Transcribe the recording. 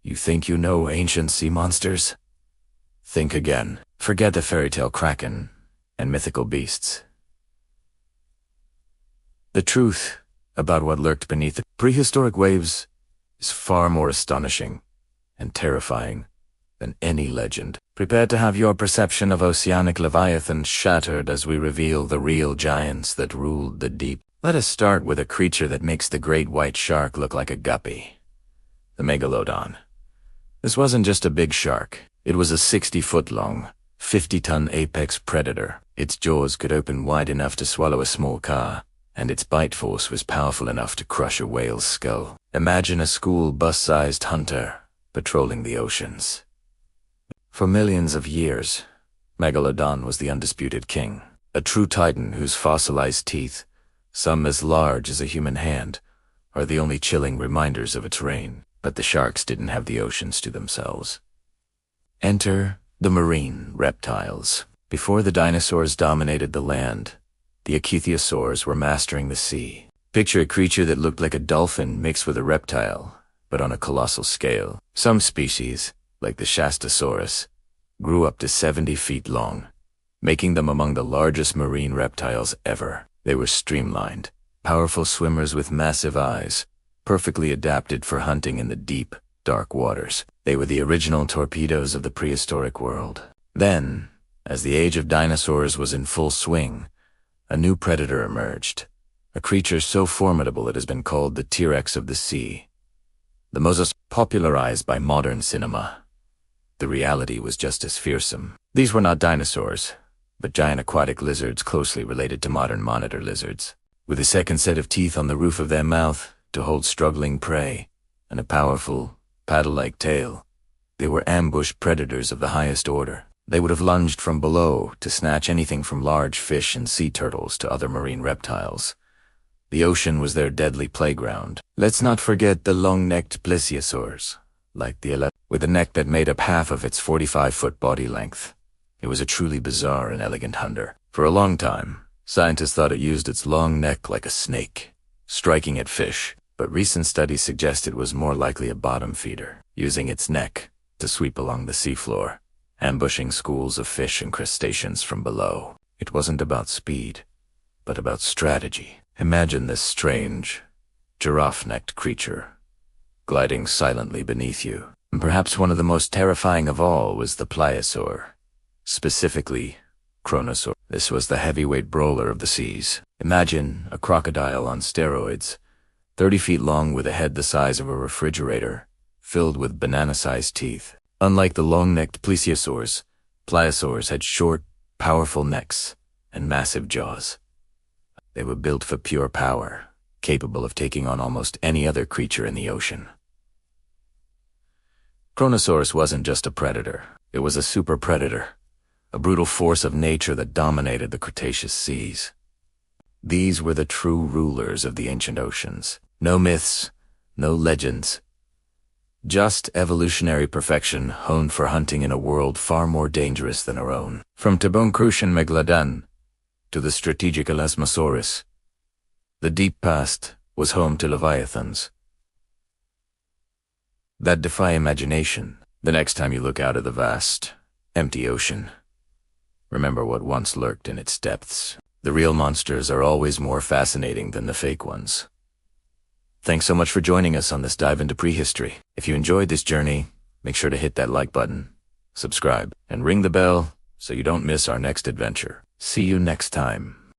You think you know ancient sea monsters? Think again. Forget the fairy tale kraken and mythical beasts. The truth about what lurked beneath the prehistoric waves is far more astonishing and terrifying than any legend. Prepare to have your perception of oceanic leviathans shattered as we reveal the real giants that ruled the deep. Let us start with a creature that makes the great white shark look like a guppy. The megalodon. This wasn't just a big shark. It was a 60-foot-long, 50-ton apex predator. Its jaws could open wide enough to swallow a small car, and its bite force was powerful enough to crush a whale's skull. Imagine a school bus-sized hunter patrolling the oceans. For millions of years, Megalodon was the undisputed king, a true titan whose fossilized teeth, some as large as a human hand, are the only chilling reminders of its reign. But the sharks didn't have the oceans to themselves. Enter the marine reptiles. Before the dinosaurs dominated the land, the ichthyosaurs were mastering the sea. Picture a creature that looked like a dolphin mixed with a reptile, but on a colossal scale. Some species, like the Shastasaurus, grew up to 70 feet long, making them among the largest marine reptiles ever. They were streamlined, powerful swimmers with massive eyes, perfectly adapted for hunting in the deep, dark waters. They were the original torpedoes of the prehistoric world. Then, as the age of dinosaurs was in full swing, a new predator emerged, a creature so formidable it has been called the T-Rex of the sea. The most popularized by modern cinema. The reality was just as fearsome. These were not dinosaurs, but giant aquatic lizards closely related to modern monitor lizards. With a second set of teeth on the roof of their mouth to hold struggling prey, and a powerful, paddle-like tail, they were ambush predators of the highest order. They would have lunged from below to snatch anything from large fish and sea turtles to other marine reptiles. The ocean was their deadly playground. Let's not forget the long-necked plesiosaurs, like the with a neck that made up half of its 45-foot body length. It was a truly bizarre and elegant hunter. For a long time, scientists thought it used its long neck like a snake, striking at fish, but recent studies suggest it was more likely a bottom feeder, using its neck to sweep along the seafloor, ambushing schools of fish and crustaceans from below. It wasn't about speed, but about strategy. Imagine this strange, giraffe-necked creature, gliding silently beneath you. And perhaps one of the most terrifying of all was the pliosaur, specifically Kronosaur. This was the heavyweight brawler of the seas. Imagine a crocodile on steroids, 30 feet long with a head the size of a refrigerator, filled with banana-sized teeth. Unlike the long-necked plesiosaurs, pliosaurs had short, powerful necks and massive jaws. They were built for pure power, capable of taking on almost any other creature in the ocean. Kronosaurus wasn't just a predator. It was a super predator, a brutal force of nature that dominated the Cretaceous seas. These were the true rulers of the ancient oceans. No myths, no legends. Just evolutionary perfection honed for hunting in a world far more dangerous than our own. From Tabon-Crucian Megalodon to the strategic Elasmosaurus, the deep past was home to leviathans that defy imagination. The next time you look out at the vast, empty ocean, remember what once lurked in its depths. The real monsters are always more fascinating than the fake ones. Thanks so much for joining us on this dive into prehistory. If you enjoyed this journey, make sure to hit that like button, subscribe, and ring the bell so you don't miss our next adventure. See you next time.